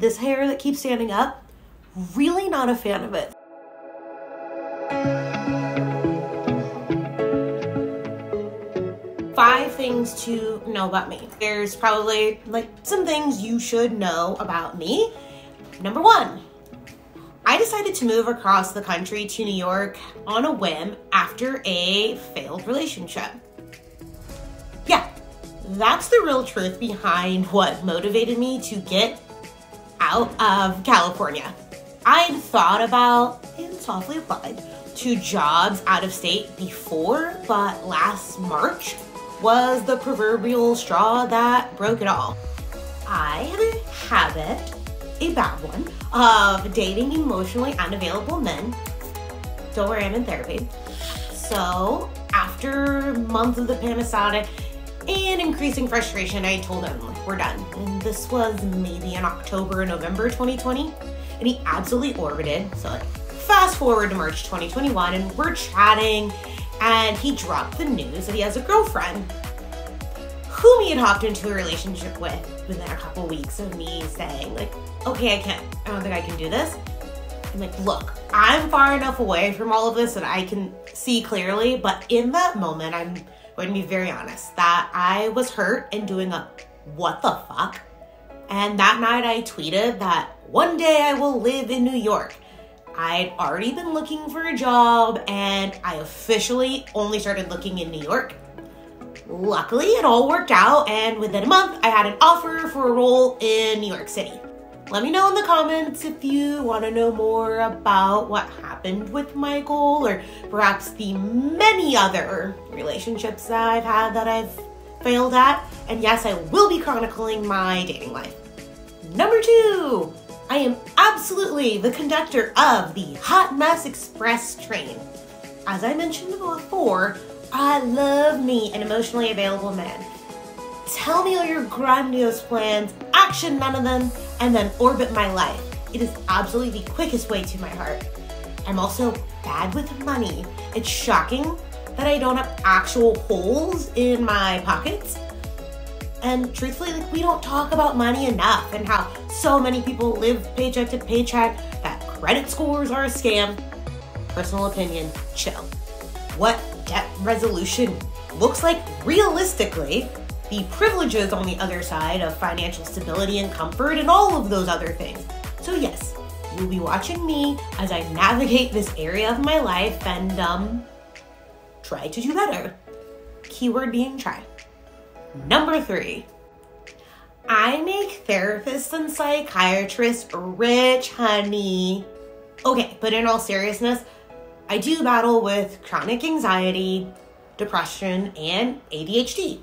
this hair that keeps standing up, really not a fan of it. Five things to know about me. There's probably like some things you should know about me. Number one, I decided to move across the country to New York on a whim after a failed relationship. Yeah, that's the real truth behind what motivated me to get out of California. I'd thought about and softly applied to jobs out of state before, but last March was the proverbial straw that broke it all. I have a habit, a bad one, of dating emotionally unavailable men. Don't worry, I'm in therapy. So after months of the Panasonic and increasing frustration, I told him, like, we're done. And this was maybe in October or November 2020, and he absolutely orbited. So like, fast forward to March 2021, and we're chatting, and he dropped the news that he has a girlfriend whom he had hopped into a relationship with within a couple weeks of me saying, like, okay, I don't think I can do this. I'm like, look, I'm far enough away from all of this that I can see clearly, but in that moment, I'm going to be very honest, that I was hurt and doing a what the fuck. And that night I tweeted that one day I will live in New York. I'd already been looking for a job, and I officially only started looking in New York. Luckily, it all worked out, and within a month, I had an offer for a role in New York City. Let me know in the comments if you want to know more about what happened with Michael, or perhaps the many other relationships that I've had that I've failed at. And yes, I will be chronicling my dating life. Number two, I am absolutely the conductor of the Hot Mess Express train. As I mentioned before, I love me an emotionally available man. Tell me all your grandiose plans, action none of them, and then orbit my life. It is absolutely the quickest way to my heart. I'm also bad with money. It's shocking that I don't have actual holes in my pockets. And truthfully, like, we don't talk about money enough, and how so many people live paycheck to paycheck, that credit scores are a scam. Personal opinion, chill. What debt resolution looks like realistically, the privileges on the other side of financial stability and comfort, and all of those other things. So yes, you'll be watching me as I navigate this area of my life and try to do better. Keyword being try. Number three, I make therapists and psychiatrists rich, honey. Okay, but in all seriousness, I do battle with chronic anxiety, depression, and ADHD.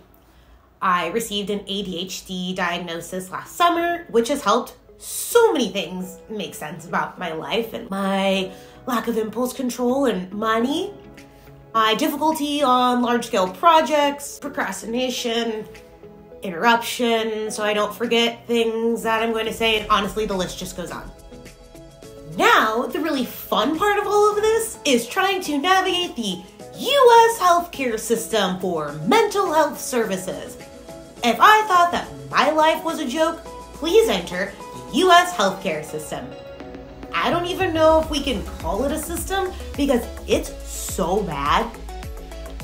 I received an ADHD diagnosis last summer, which has helped so many things make sense about my life and my lack of impulse control and money, my difficulty on large-scale projects, procrastination, interruption, so I don't forget things that I'm going to say, and honestly, the list just goes on. Now, the really fun part of all of this is trying to navigate the U.S. healthcare system for mental health services. If I thought that my life was a joke, please enter the U.S. healthcare system. I don't even know if we can call it a system because it's so bad.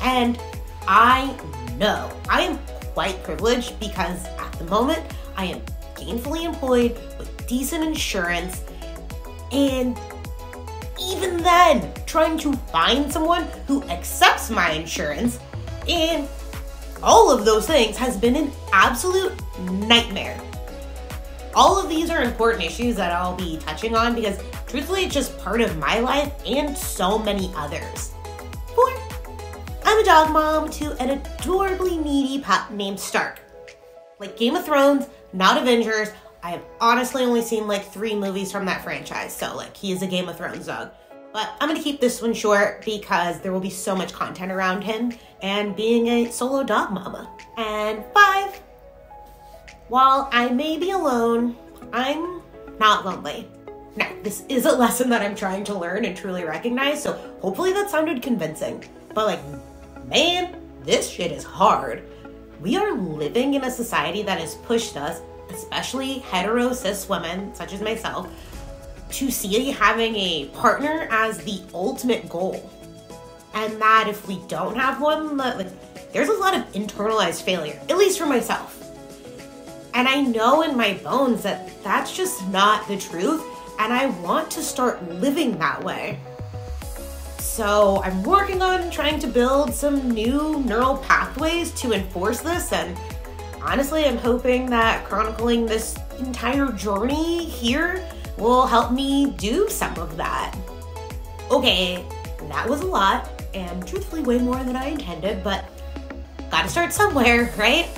And I know I am quite privileged because at the moment I am gainfully employed with decent insurance, and even then trying to find someone who accepts my insurance and all of those things has been an absolute nightmare. All of these are important issues that I'll be touching on because truthfully, it's just part of my life and so many others. 4, I'm a dog mom to an adorably needy pup named Stark. Like Game of Thrones, not Avengers, I have honestly only seen like 3 movies from that franchise, so like he is a Game of Thrones dog. But I'm gonna keep this one short because there will be so much content around him and being a solo dog mama. And 5, while I may be alone, I'm not lonely. Now, this is a lesson that I'm trying to learn and truly recognize, so hopefully that sounded convincing. But like, man, this shit is hard. We are living in a society that has pushed us, especially hetero cis women such as myself, to see having a partner as the ultimate goal. And that if we don't have one, there's a lot of internalized failure, at least for myself. And I know in my bones that that's just not the truth, and I want to start living that way. So I'm working on trying to build some new neural pathways to enforce this, and honestly, I'm hoping that chronicling this entire journey here will help me do some of that. Okay, that was a lot, and truthfully way more than I intended, but gotta start somewhere, right?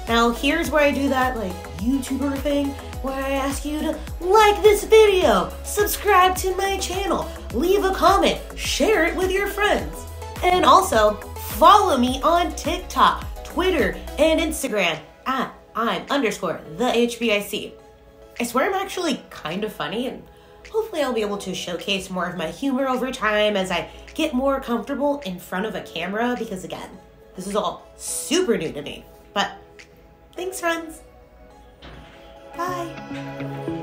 Now here's where I do that YouTuber thing where I ask you to like this video, subscribe to my channel, leave a comment, share it with your friends, and also follow me on TikTok, Twitter, and Instagram at I'm_the HBIC. I swear I'm actually kind of funny, and hopefully I'll be able to showcase more of my humor over time as I get more comfortable in front of a camera, because again, this is all super new to me. But thanks, friends. Bye.